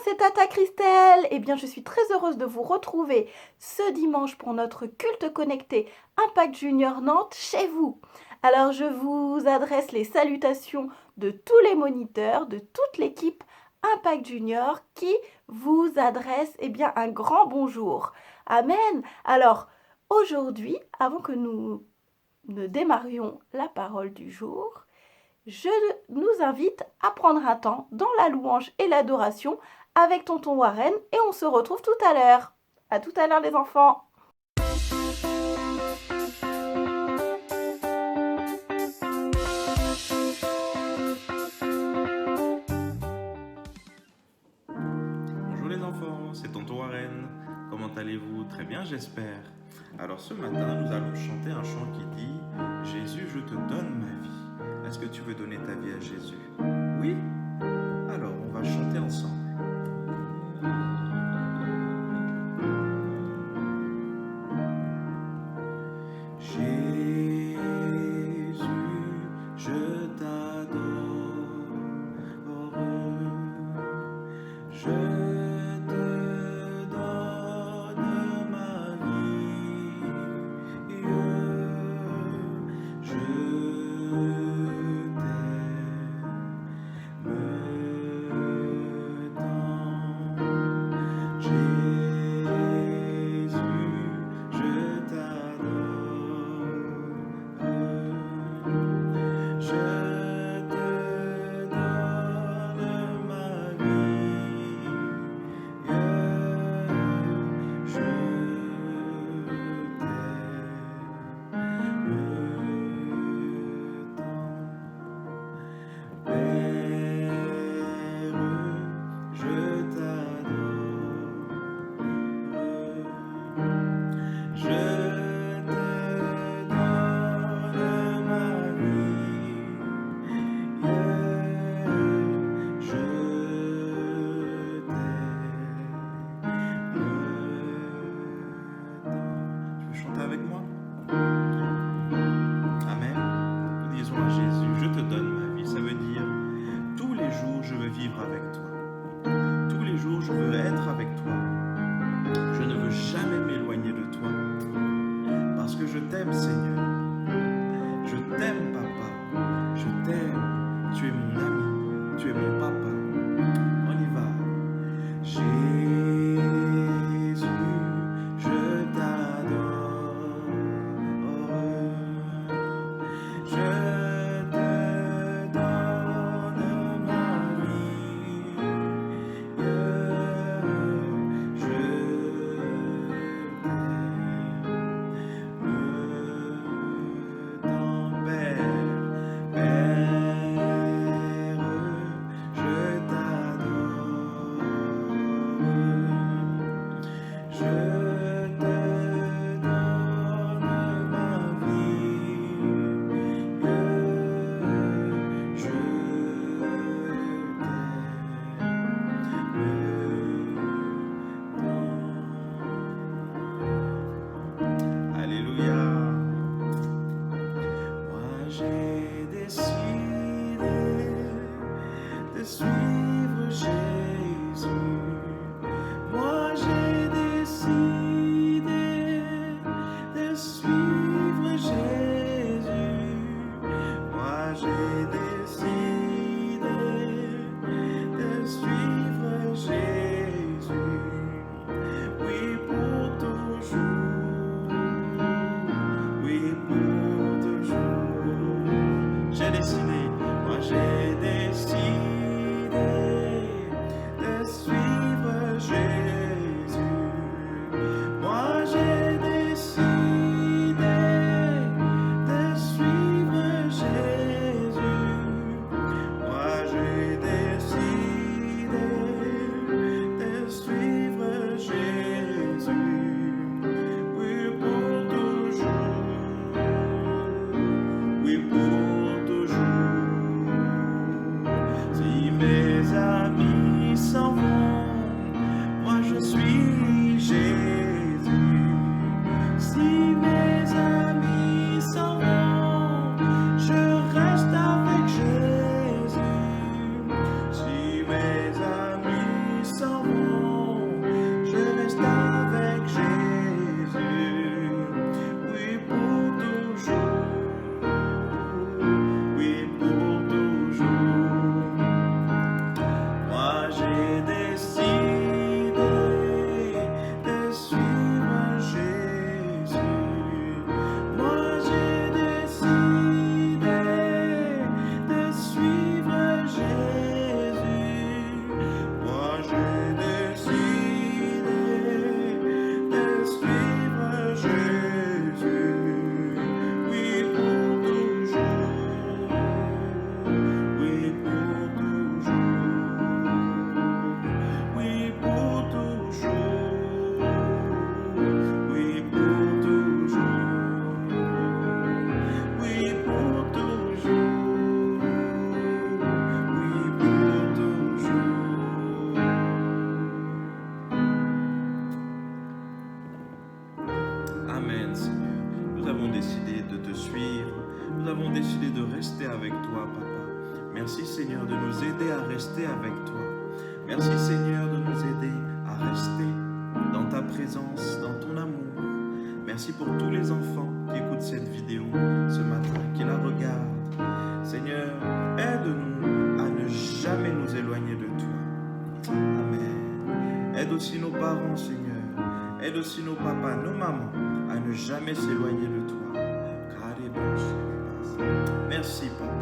c'est Tata Christelle. Eh bien, je suis très heureuse de vous retrouver ce dimanche pour notre culte connecté Impact Junior Nantes chez vous. Alors, je vous adresse les salutations de tous les moniteurs, de toute l'équipe Impact Junior qui vous adresse un grand bonjour. Amen. Alors, aujourd'hui, avant que nous ne démarrions la parole du jour, je nous invite à prendre un temps dans la louange et l'adoration avec tonton Warren et on se retrouve tout à l'heure. À tout à l'heure les enfants. Bonjour les enfants, c'est tonton Warren. Comment allez-vous? Très bien, j'espère. Alors ce matin, nous allons chanter un chant qui dit « Jésus, je te donne ma vie ». Est-ce que tu veux donner ta vie à Jésus? Oui? Alors, on va chanter ensemble. Jésus, je t'adore. Je te donne ma vie. Je avec moi. Amen. Nous disons à Jésus, je te donne ma vie. Ça veut dire, tous les jours, je veux vivre avec toi. Tous les jours, je veux être avec toi. Je ne veux jamais m'éloigner de toi. Parce que je t'aime, Seigneur. Je t'aime, Papa. Je t'aime. Tu es mon ami. Tu es mon papa. On y va. Jésus, je t'adore. Suivre Jésus, moi j'ai décidé de suivre Jésus, moi j'ai décidé de suivre Jésus, oui pour toujours, oui pour toujours, j'ai décidé, moi j'ai décidé suivre Jésus. Moi j'ai décidé de suivre Jésus. Oui pour toujours. Oui pour toujours. Oui pour toujours. Oui pour toujours. Oui pour toujours. Oui pour toujours. Amen, Seigneur. Nous avons décidé de te suivre. Nous avons décidé de rester avec toi, Papa. Merci, Seigneur, de nous aider à rester avec toi. Merci, Seigneur, de nous aider à rester dans ta présence, dans ton amour. Merci pour tous les enfants qui écoutent cette vidéo ce matin, qui la regardent. Seigneur, aide-nous à ne jamais nous éloigner de toi. Amen. Aide aussi nos parents, Seigneur. Aide aussi nos papas, nos mamans à ne jamais s'éloigner de toi. Merci, Papa.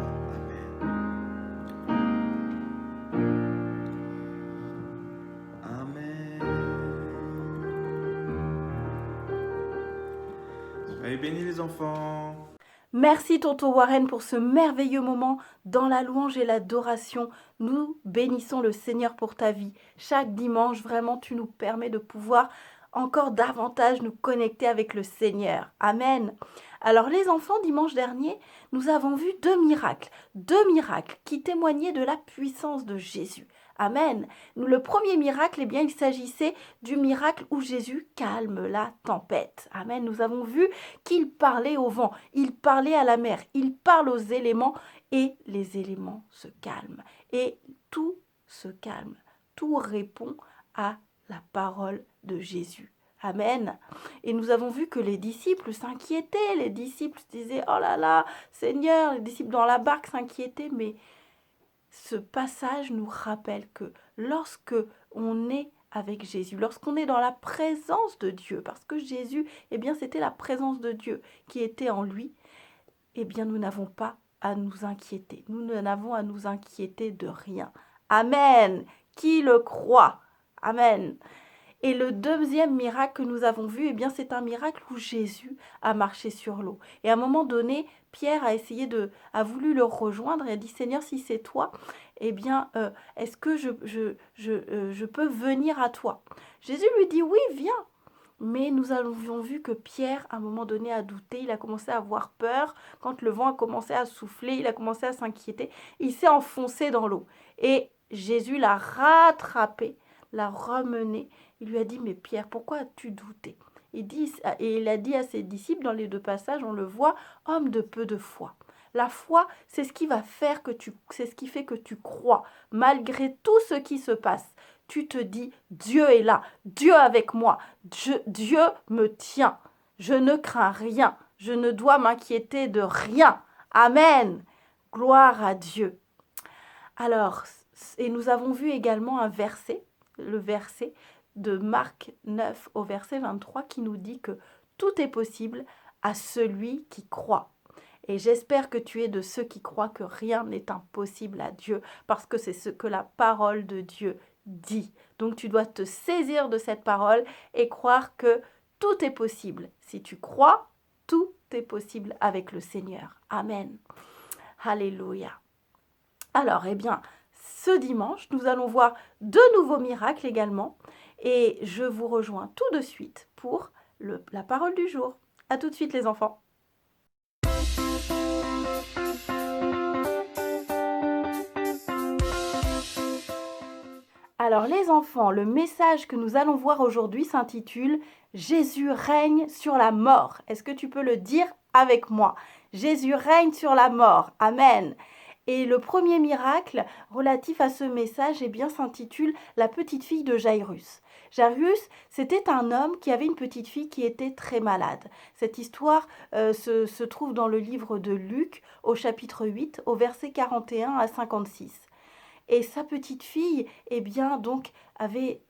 Amen. Soyez bénis les enfants. Merci Tonton Warren pour ce merveilleux moment dans la louange et l'adoration. Nous bénissons le Seigneur pour ta vie. Chaque dimanche, vraiment, tu nous permets de pouvoir encore davantage nous connecter avec le Seigneur. Amen. Alors les enfants, dimanche dernier, nous avons vu deux miracles qui témoignaient de la puissance de Jésus. Amen. Le premier miracle, eh bien, il s'agissait du miracle où Jésus calme la tempête. Amen. Nous avons vu qu'il parlait au vent, il parlait à la mer, il parle aux éléments et les éléments se calment. Et tout se calme, tout répond à la parole de Jésus. Amen. Et nous avons vu que les disciples s'inquiétaient, les disciples disaient « Oh là là, Seigneur », les disciples dans la barque s'inquiétaient, mais ce passage nous rappelle que lorsque on est avec Jésus, lorsqu'on est dans la présence de Dieu, parce que Jésus, eh bien, c'était la présence de Dieu qui était en lui, eh bien, nous n'avons pas à nous inquiéter. Nous n'avons à nous inquiéter de rien. Amen. Qui le croit? Amen. Et le deuxième miracle que nous avons vu, eh bien, c'est un miracle où Jésus a marché sur l'eau. Et à un moment donné, Pierre a voulu le rejoindre et a dit, Seigneur, si c'est toi, eh bien, est-ce que je peux venir à toi? Jésus lui dit, oui, viens. Mais nous avions vu que Pierre, à un moment donné, a douté, il a commencé à avoir peur. Quand le vent a commencé à souffler, il a commencé à s'inquiéter. Il s'est enfoncé dans l'eau. Et Jésus l'a rattrapé, l'a ramené. Il lui a dit, mais Pierre, pourquoi as-tu douté? Et il a dit à ses disciples, dans les deux passages, on le voit, homme de peu de foi. La foi, c'est ce qui va faire c'est ce qui fait que tu crois, malgré tout ce qui se passe. Tu te dis, Dieu est là, Dieu avec moi, Dieu me tient, je ne crains rien, je ne dois m'inquiéter de rien. Amen. Gloire à Dieu. Alors, et nous avons vu également un verset, le verset de Marc 9 au verset 23 qui nous dit que tout est possible à celui qui croit. Et j'espère que tu es de ceux qui croient que rien n'est impossible à Dieu parce que c'est ce que la parole de Dieu dit. Donc tu dois te saisir de cette parole et croire que tout est possible. Si tu crois, tout est possible avec le Seigneur. Amen. Alléluia. Alors, eh bien, ce dimanche, nous allons voir deux nouveaux miracles également. Et je vous rejoins tout de suite pour la parole du jour. À tout de suite les enfants. Alors les enfants, le message que nous allons voir aujourd'hui s'intitule « Jésus règne sur la mort ». Est-ce que tu peux le dire avec moi? Jésus règne sur la mort. Amen. Et le premier miracle relatif à ce message, eh bien, s'intitule « La petite fille de Jairus ». Jairus, c'était un homme qui avait une petite fille qui était très malade. Cette histoire se trouve dans le livre de Luc, au chapitre 8, au verset 41 à 56. Et sa petite fille, eh bien, donc, avait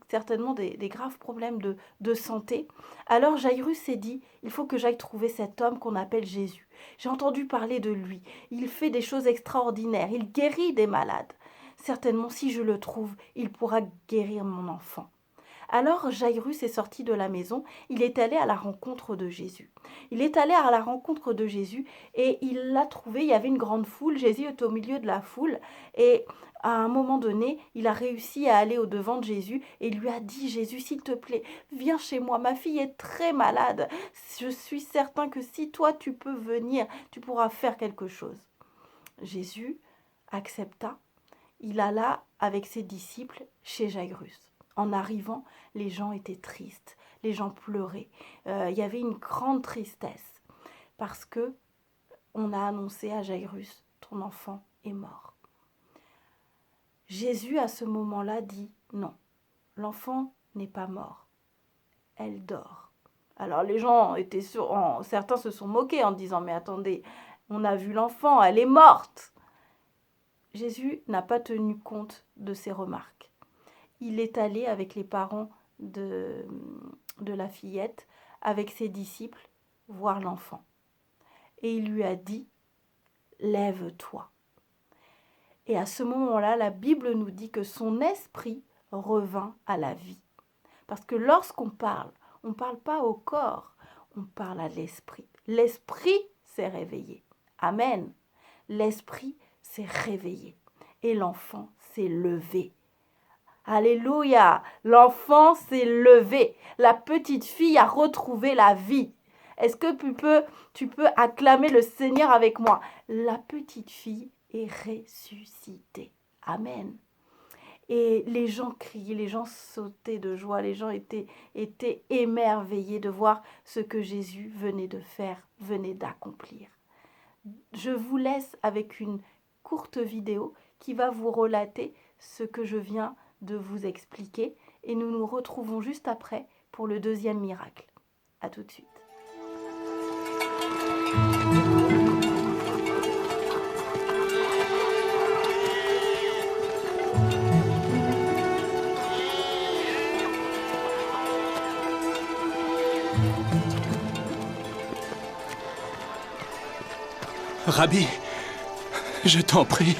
certainement des graves problèmes de santé. Alors Jairus s'est dit, il faut que j'aille trouver cet homme qu'on appelle Jésus. J'ai entendu parler de lui. Il fait des choses extraordinaires. Il guérit des malades. Certainement, si je le trouve, il pourra guérir mon enfant. Alors Jairus est sorti de la maison, il est allé à la rencontre de Jésus. Il est allé à la rencontre de Jésus et il l'a trouvé, il y avait une grande foule, Jésus est au milieu de la foule et à un moment donné, il a réussi à aller au-devant de Jésus et il lui a dit, Jésus, s'il te plaît, viens chez moi, ma fille est très malade. Je suis certain que si toi tu peux venir, tu pourras faire quelque chose. Jésus accepta, il alla avec ses disciples chez Jairus. En arrivant, les gens étaient tristes, les gens pleuraient. Il y avait une grande tristesse parce que on a annoncé à Jairus, ton enfant est mort. Jésus, à ce moment-là, dit non, l'enfant n'est pas mort, elle dort. Alors les gens étaient certains se sont moqués en disant, mais attendez, on a vu l'enfant, elle est morte. Jésus n'a pas tenu compte de ces remarques. Il est allé avec les parents de la fillette, avec ses disciples, voir l'enfant. Et il lui a dit, lève-toi. Et à ce moment-là, la Bible nous dit que son esprit revint à la vie. Parce que lorsqu'on parle, on ne parle pas au corps, on parle à l'esprit. L'esprit s'est réveillé. Amen. L'esprit s'est réveillé. Et l'enfant s'est levé. Alléluia, l'enfant s'est levé, la petite fille a retrouvé la vie. Est-ce que tu peux acclamer le Seigneur avec moi? La petite fille est ressuscitée. Amen. Et les gens criaient, les gens sautaient de joie, les gens étaient émerveillés de voir ce que Jésus venait de faire, venait d'accomplir. Je vous laisse avec une courte vidéo qui va vous relater ce que je viens de vous expliquer et nous nous retrouvons juste après pour le deuxième miracle. À tout de suite. Rabbi, je t'en prie.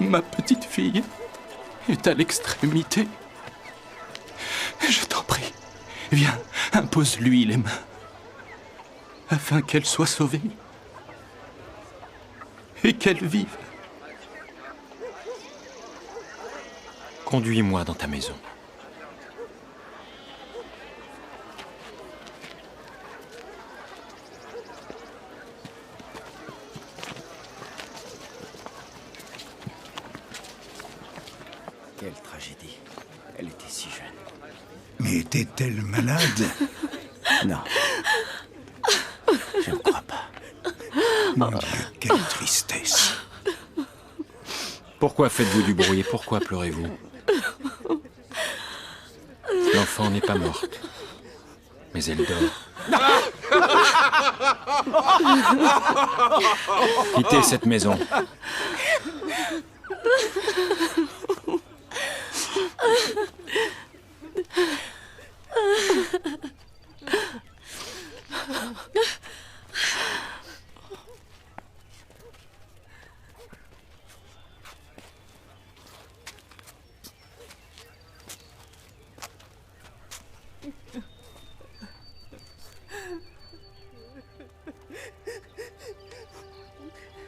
Ma petite fille est à l'extrémité. Je t'en prie, viens, impose-lui les mains, afin qu'elle soit sauvée et qu'elle vive. Conduis-moi dans ta maison. Quelle tragédie. Elle était si jeune. Mais était-elle malade? Non. Je ne crois pas. Mon Dieu, quelle tristesse. Pourquoi faites-vous du bruit et pourquoi pleurez-vous? L'enfant n'est pas morte, mais elle dort. Quittez cette maison.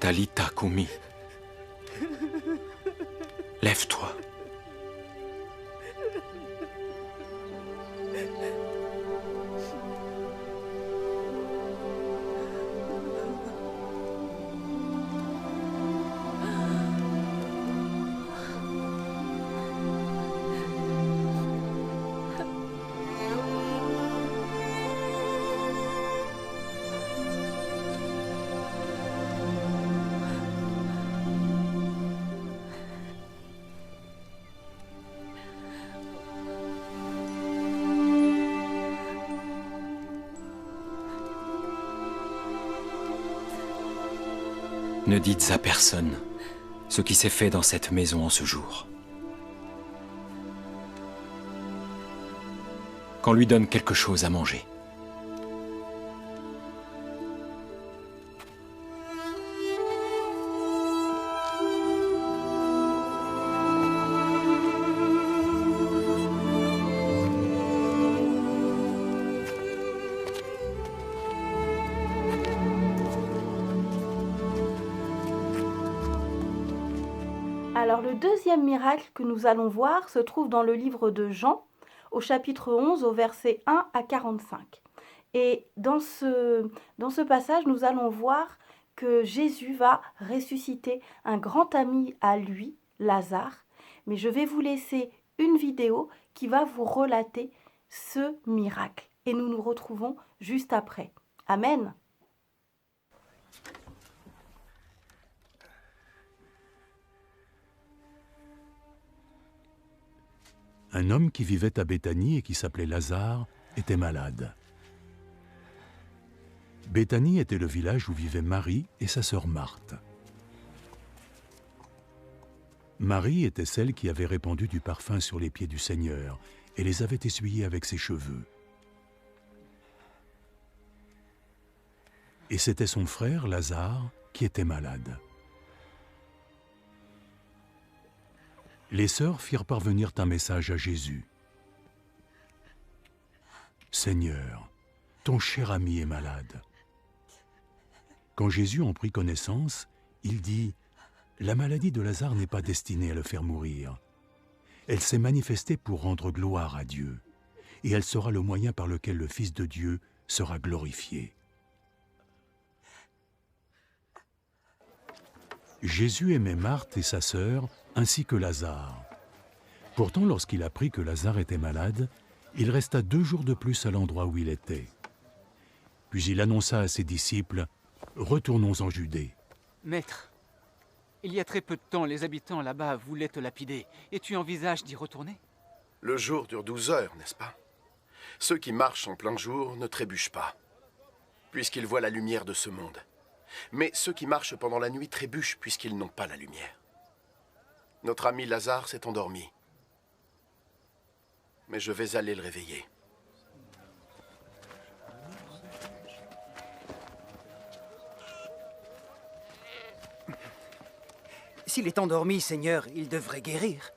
Talita Kumi. Lève-toi. Ne dites à personne. ce qui s'est fait dans cette maison en ce jour. Qu'on lui donne quelque chose à manger. Alors le deuxième miracle que nous allons voir se trouve dans le livre de Jean, au chapitre 11, au verset 1 à 45. Et dans ce passage, nous allons voir que Jésus va ressusciter un grand ami à lui, Lazare. Mais je vais vous laisser une vidéo qui va vous relater ce miracle. Et nous nous retrouvons juste après. Amen. Un homme qui vivait à Béthanie et qui s'appelait Lazare était malade. Béthanie était le village où vivaient Marie et sa sœur Marthe. Marie était celle qui avait répandu du parfum sur les pieds du Seigneur et les avait essuyés avec ses cheveux. Et c'était son frère Lazare qui était malade. Les sœurs firent parvenir un message à Jésus. « Seigneur, ton cher ami est malade. » Quand Jésus en prit connaissance, il dit « La maladie de Lazare n'est pas destinée à le faire mourir. Elle s'est manifestée pour rendre gloire à Dieu, et elle sera le moyen par lequel le Fils de Dieu sera glorifié. » Jésus aimait Marthe et sa sœur, ainsi que Lazare. Pourtant, lorsqu'il apprit que Lazare était malade, il resta 2 jours de plus à l'endroit où il était. Puis il annonça à ses disciples, « Retournons en Judée. » Maître, il y a très peu de temps, les habitants là-bas voulaient te lapider, et tu envisages d'y retourner? Le jour dure 12 heures, n'est-ce pas? Ceux qui marchent en plein jour ne trébuchent pas, puisqu'ils voient la lumière de ce monde. Mais ceux qui marchent pendant la nuit trébuchent puisqu'ils n'ont pas la lumière. Notre ami Lazare s'est endormi. Mais je vais aller le réveiller. S'il est endormi, Seigneur, il devrait guérir.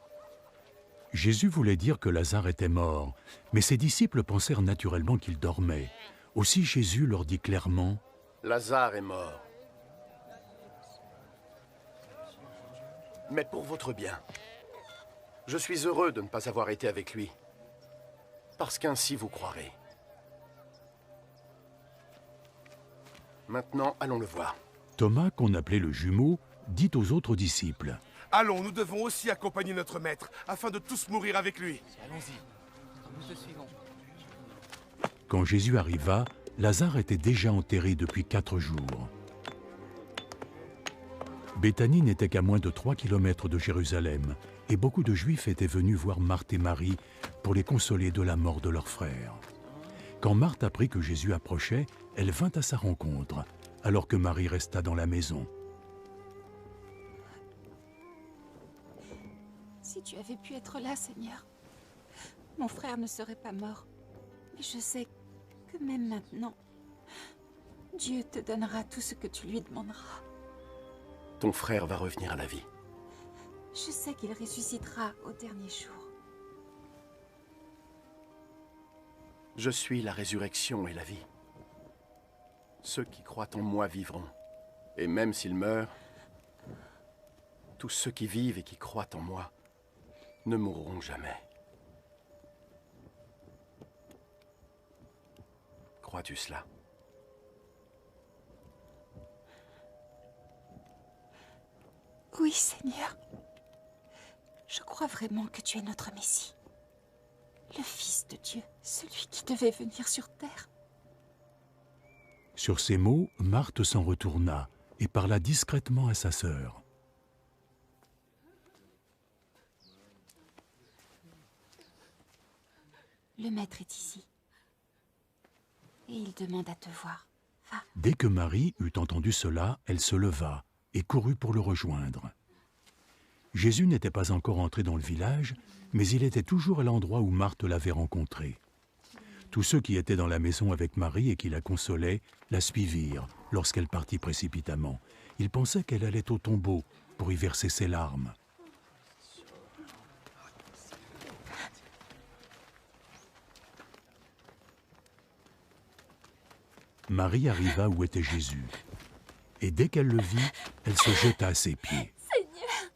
Jésus voulait dire que Lazare était mort, mais ses disciples pensèrent naturellement qu'il dormait. Aussi Jésus leur dit clairement, « Lazare est mort. Mais pour votre bien. Je suis heureux de ne pas avoir été avec lui, parce qu'ainsi vous croirez. Maintenant, allons le voir. » Thomas, qu'on appelait le jumeau, dit aux autres disciples, « Allons, nous devons aussi accompagner notre maître, afin de tous mourir avec lui. » Allons-y, nous te suivons. Quand Jésus arriva, Lazare était déjà enterré depuis 4 jours. Béthanie n'était qu'à moins de 3 kilomètres de Jérusalem, et beaucoup de Juifs étaient venus voir Marthe et Marie pour les consoler de la mort de leur frère. Quand Marthe apprit que Jésus approchait, elle vint à sa rencontre, alors que Marie resta dans la maison. Si tu avais pu être là, Seigneur, mon frère ne serait pas mort. Mais je sais que même maintenant, Dieu te donnera tout ce que tu lui demanderas. Ton frère va revenir à la vie. Je sais qu'il ressuscitera au dernier jour. Je suis la résurrection et la vie. Ceux qui croient en moi vivront. Et même s'ils meurent, tous ceux qui vivent et qui croient en moi ne mourront jamais. Crois-tu cela? Oui, Seigneur. Je crois vraiment que tu es notre Messie. Le Fils de Dieu, celui qui devait venir sur terre. Sur ces mots, Marthe s'en retourna et parla discrètement à sa sœur. Le maître est ici. Et il demande à te voir. Va. Dès que Marie eut entendu cela, elle se leva et courut pour le rejoindre. Jésus n'était pas encore entré dans le village, mais il était toujours à l'endroit où Marthe l'avait rencontré. Tous ceux qui étaient dans la maison avec Marie et qui la consolaient la suivirent lorsqu'elle partit précipitamment. Ils pensaient qu'elle allait au tombeau pour y verser ses larmes. Marie arriva où était Jésus, et dès qu'elle le vit, elle se jeta à ses pieds. Seigneur!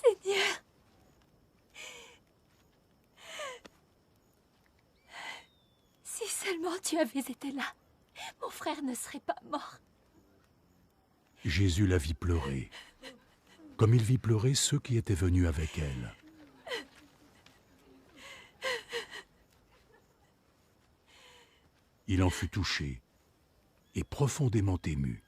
Seigneur! Si seulement tu avais été là, mon frère ne serait pas mort. Jésus la vit pleurer, comme il vit pleurer ceux qui étaient venus avec elle. Il en fut touché et profondément ému.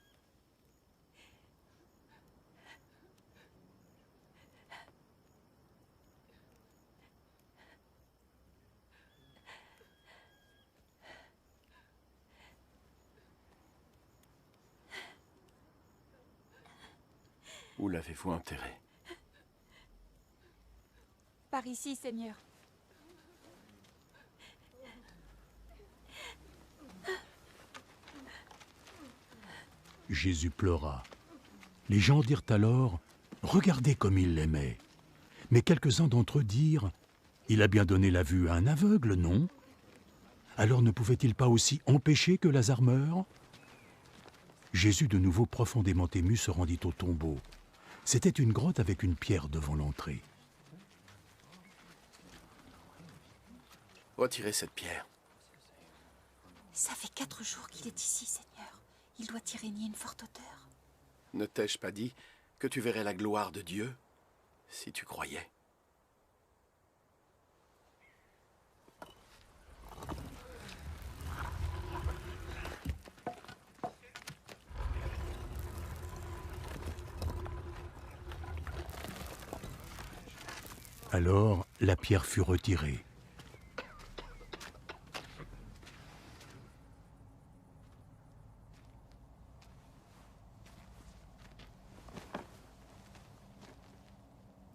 Où l'avez-vous enterré? Par ici, Seigneur. Jésus pleura. Les gens dirent alors « Regardez comme il l'aimait ». Mais quelques-uns d'entre eux dirent « Il a bien donné la vue à un aveugle, non? Alors ne pouvait-il pas aussi empêcher que Lazare meure ?» Jésus, de nouveau profondément ému, se rendit au tombeau. C'était une grotte avec une pierre devant l'entrée. Retirez cette pierre. Ça fait 4 jours qu'il est ici, Seigneur. Il doit y régner une forte odeur. Ne t'ai-je pas dit que tu verrais la gloire de Dieu si tu croyais? Alors la pierre fut retirée.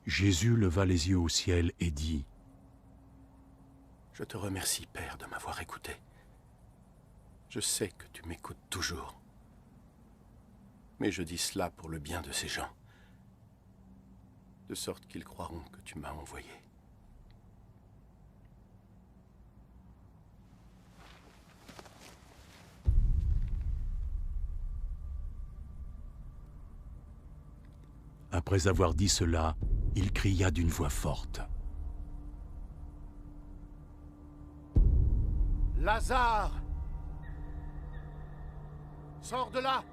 Jésus leva les yeux au ciel et dit « Je te remercie, Père, de m'avoir écouté. Je sais que tu m'écoutes toujours. Mais je dis cela pour le bien de ces gens, de sorte qu'ils croiront que tu m'as envoyé. » Après avoir dit cela, il cria d'une voix forte. « Lazare! Sors de là! »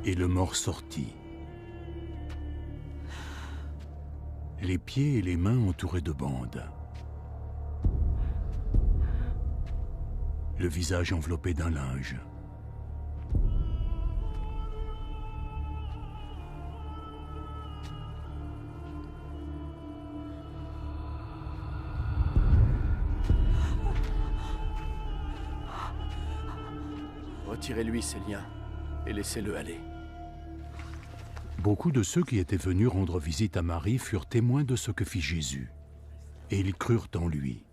Et le mort sortit. Les pieds et les mains entourés de bandes. Le visage enveloppé d'un linge. Retirez-lui ses liens et laissez-le aller. Beaucoup de ceux qui étaient venus rendre visite à Marie furent témoins de ce que fit Jésus, et ils crurent en lui.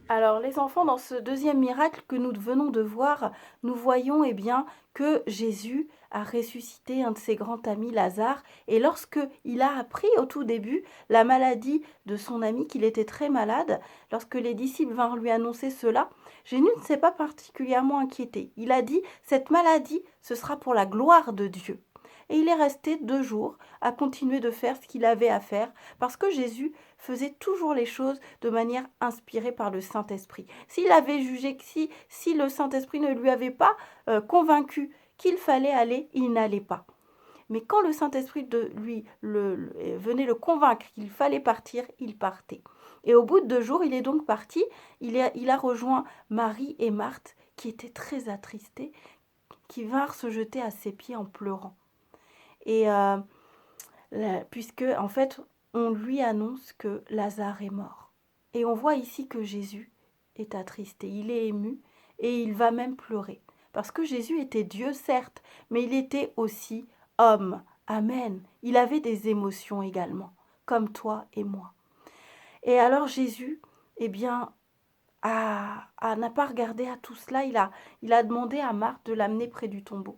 Alors les enfants, dans ce deuxième miracle que nous venons de voir, nous voyons que Jésus a ressuscité un de ses grands amis, Lazare, et lorsque il a appris au tout début la maladie de son ami, qu'il était très malade, lorsque les disciples vinrent lui annoncer cela, Jésus ne s'est pas particulièrement inquiété. Il a dit « Cette maladie, ce sera pour la gloire de Dieu ». Et il est resté 2 jours à continuer de faire ce qu'il avait à faire, parce que Jésus faisait toujours les choses de manière inspirée par le Saint-Esprit. S'il avait jugé que si le Saint-Esprit ne lui avait pas convaincu qu'il fallait aller, il n'allait pas. Mais quand le Saint-Esprit venait le convaincre qu'il fallait partir, il partait. Et au bout de 2 jours, il est donc parti. Il a rejoint Marie et Marthe, qui étaient très attristées, qui vinrent se jeter à ses pieds en pleurant. Et puisque, en fait, on lui annonce que Lazare est mort. Et on voit ici que Jésus est attristé, il est ému et il va même pleurer. Parce que Jésus était Dieu, certes, mais il était aussi homme. Amen. Il avait des émotions également, comme toi et moi. Et alors Jésus, eh bien, n'a pas regardé à tout cela. Il a demandé à Marthe de l'amener près du tombeau.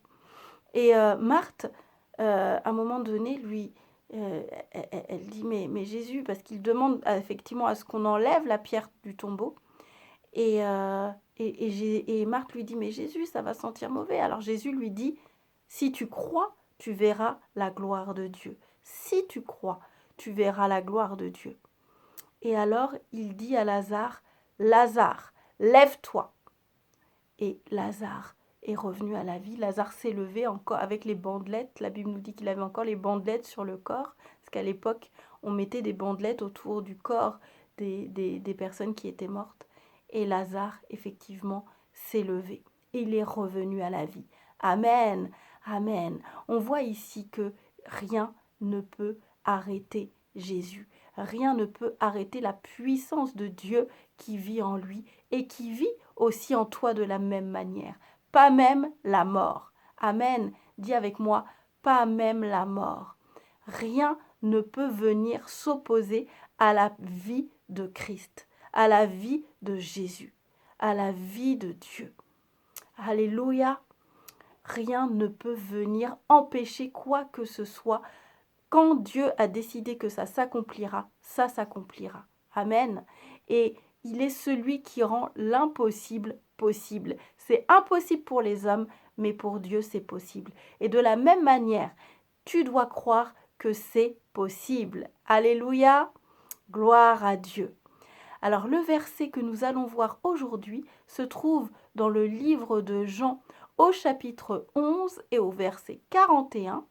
Et Marthe, à un moment donné, elle dit, mais Jésus, parce qu'il demande effectivement à ce qu'on enlève la pierre du tombeau. Et Marthe lui dit, mais Jésus, ça va sentir mauvais. Alors Jésus lui dit, si tu crois, tu verras la gloire de Dieu. Si tu crois, tu verras la gloire de Dieu. Et alors, il dit à Lazare, Lazare, lève-toi. Et Lazare est revenu à la vie. Lazare s'est levé encore avec les bandelettes. La Bible nous dit qu'il avait encore les bandelettes sur le corps. Parce qu'à l'époque, on mettait des bandelettes autour du corps des personnes qui étaient mortes. Et Lazare, effectivement, s'est levé. Et il est revenu à la vie. Amen, amen. On voit ici que rien ne peut arrêter Jésus. Rien ne peut arrêter la puissance de Dieu qui vit en lui et qui vit aussi en toi de la même manière. Pas même la mort. Amen. Dis avec moi, pas même la mort. Rien ne peut venir s'opposer à la vie de Christ, à la vie de Jésus, à la vie de Dieu. Alléluia. Rien ne peut venir empêcher quoi que ce soit. Quand Dieu a décidé que ça s'accomplira, ça s'accomplira. Amen. Et il est celui qui rend l'impossible possible. C'est impossible pour les hommes, mais pour Dieu, c'est possible. Et de la même manière, tu dois croire que c'est possible. Alléluia. Gloire à Dieu. Alors, le verset que nous allons voir aujourd'hui se trouve dans le livre de Jean au chapitre 11 et au verset 41.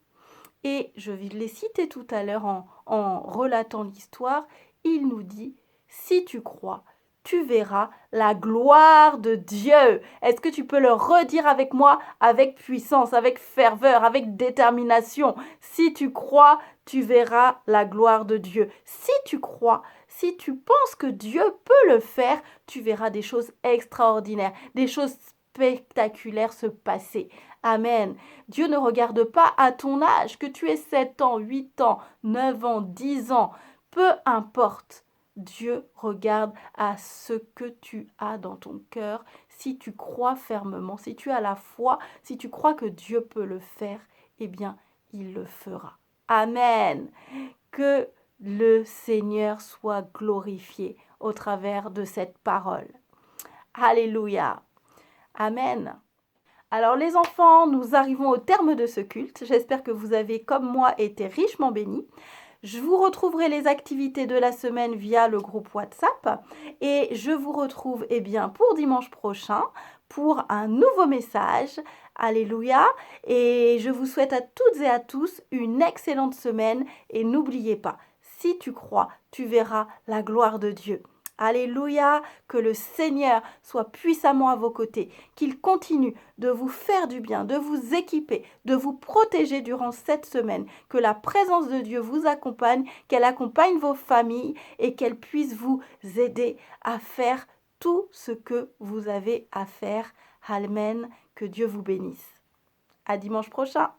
Et je l'ai cité tout à l'heure en relatant l'histoire, il nous dit, si tu crois, tu verras la gloire de Dieu. Est-ce que tu peux le redire avec moi, avec puissance, avec ferveur, avec détermination? Si tu crois, tu verras la gloire de Dieu. Si tu crois, si tu penses que Dieu peut le faire, tu verras des choses extraordinaires, des choses spectaculaires se passer. Amen. Dieu ne regarde pas à ton âge, que tu aies 7 ans, 8 ans, 9 ans, 10 ans. Peu importe. Dieu regarde à ce que tu as dans ton cœur. Si tu crois fermement, si tu as la foi, si tu crois que Dieu peut le faire, eh bien, il le fera. Amen. Que le Seigneur soit glorifié au travers de cette parole. Alléluia. Amen. Alors les enfants, nous arrivons au terme de ce culte. J'espère que vous avez, comme moi, été richement bénis. Je vous retrouverai les activités de la semaine via le groupe WhatsApp. Et je vous retrouve pour dimanche prochain pour un nouveau message. Alléluia. Et je vous souhaite à toutes et à tous une excellente semaine. Et n'oubliez pas, si tu crois, tu verras la gloire de Dieu. Alléluia, que le Seigneur soit puissamment à vos côtés, qu'il continue de vous faire du bien, de vous équiper, de vous protéger durant cette semaine, que la présence de Dieu vous accompagne, qu'elle accompagne vos familles et qu'elle puisse vous aider à faire tout ce que vous avez à faire. Amen, que Dieu vous bénisse. À dimanche prochain.